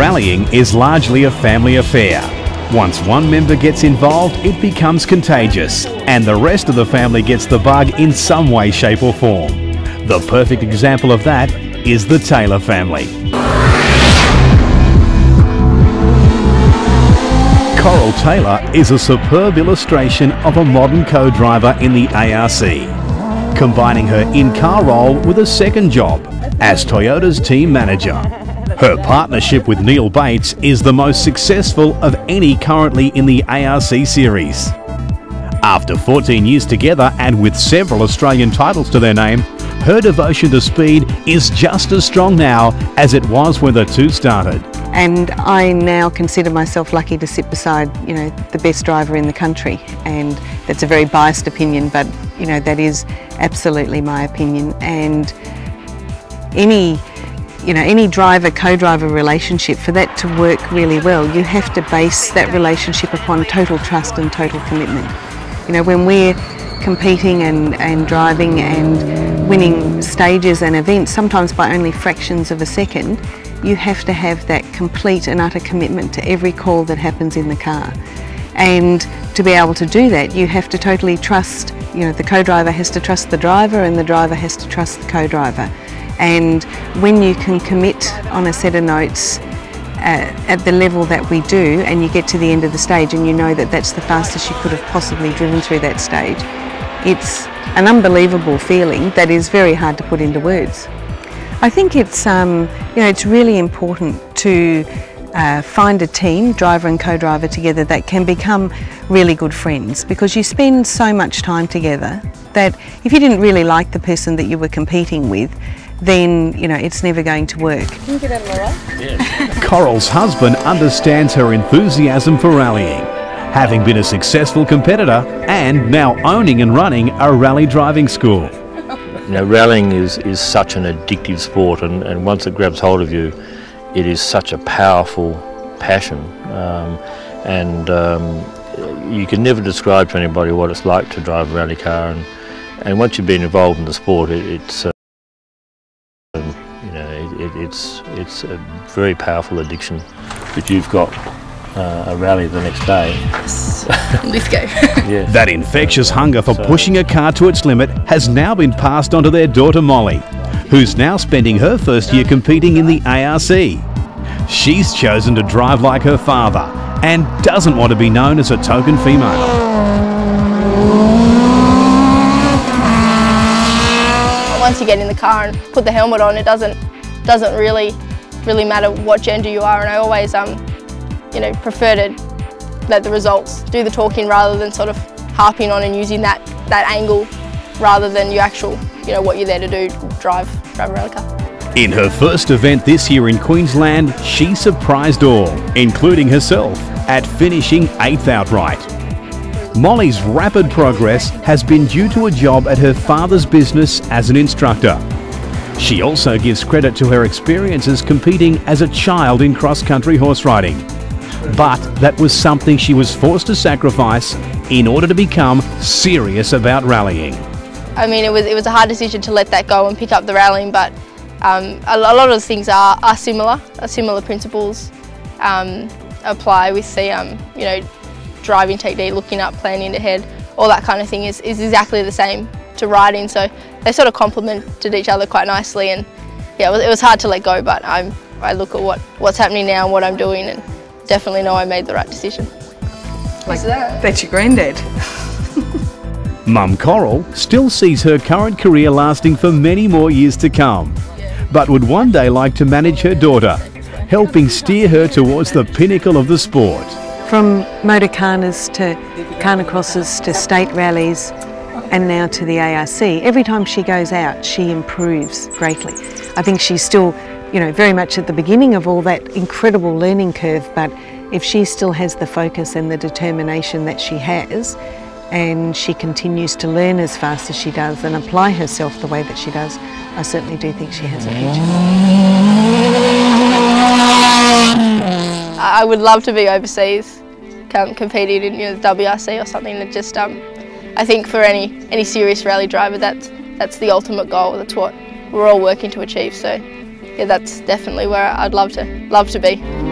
Rallying is largely a family affair. Once one member gets involved, it becomes contagious, and the rest of the family gets the bug in some way, shape or form. The perfect example of that is the Taylor family. Coral Taylor is a superb illustration of a modern co-driver in the ARC, combining her in-car role with a second job as Toyota's team manager. Her partnership with Neil Bates is the most successful of any currently in the ARC series. After 14 years together and with several Australian titles to their name, her devotion to speed is just as strong now as it was when the two started. And I now consider myself lucky to sit beside, the best driver in the country. And that's a very biased opinion, but, that is absolutely my opinion. And any driver, co-driver relationship, for that to work really well, you have to base that relationship upon total trust and total commitment. When we're competing and driving and winning stages and events, sometimes by only fractions of a second, you have to have that complete and utter commitment to every call that happens in the car. And to be able to do that, you have to totally trust, the co-driver has to trust the driver and the driver has to trust the co-driver. And when you can commit on a set of notes at the level that we do, and you get to the end of the stage and you know that that's the fastest you could have possibly driven through that stage, it's an unbelievable feeling that is very hard to put into words. I think it's it's really important to find a team, driver and co-driver together, that can become really good friends, because you spend so much time together that if you didn't really like the person that you were competing with, then it's never going to work. Can you get out of my way? Yeah. Coral's husband understands her enthusiasm for rallying, having been a successful competitor and now owning and running a rally driving school. Rallying is such an addictive sport, and once it grabs hold of you, it is such a powerful passion. You can never describe to anybody what it's like to drive a rally car, and once you've been involved in the sport, it's a very powerful addiction. But you've got a rally the next day. Yes. Let's go. Yeah. That infectious hunger for pushing a car to its limit has now been passed on to their daughter Molly, who's now spending her first year competing in the ARC. She's chosen to drive like her father and doesn't want to be known as a token female. Once you get in the car and put the helmet on, it doesn't really matter what gender you are, and I always prefer to let the results do the talking rather than sort of harping on and using that angle rather than your actual, what you're there to do, drive a rally car. In her first event this year in Queensland, she surprised all, including herself, at finishing 8th outright. Molly's rapid progress has been due to a job at her father's business as an instructor. She also gives credit to her experiences competing as a child in cross-country horse riding. But that was something she was forced to sacrifice in order to become serious about rallying. I mean, it was a hard decision to let that go and pick up the rallying, but a lot of the things are similar principles apply with the driving technique, looking up, planning ahead, all that kind of thing is exactly the same to riding, so they sort of complemented each other quite nicely, and yeah, it was hard to let go, but I look at what's happening now and what I'm doing, and definitely know I made the right decision. Like that's your granddad. Mum Coral still sees her current career lasting for many more years to come, but would one day like to manage her daughter, helping steer her towards the pinnacle of the sport. From motorcarnas to carnacrosses to state rallies and now to the ARC, every time she goes out she improves greatly. I think she's still very much at the beginning of all that incredible learning curve, but if she still has the focus and the determination that she has, and she continues to learn as fast as she does and apply herself the way that she does, I certainly do think she has a future. I would love to be overseas, competing in the WRC or something. That just, I think for any serious rally driver, that's the ultimate goal. That's what we're all working to achieve. So, yeah, that's definitely where I'd love to be.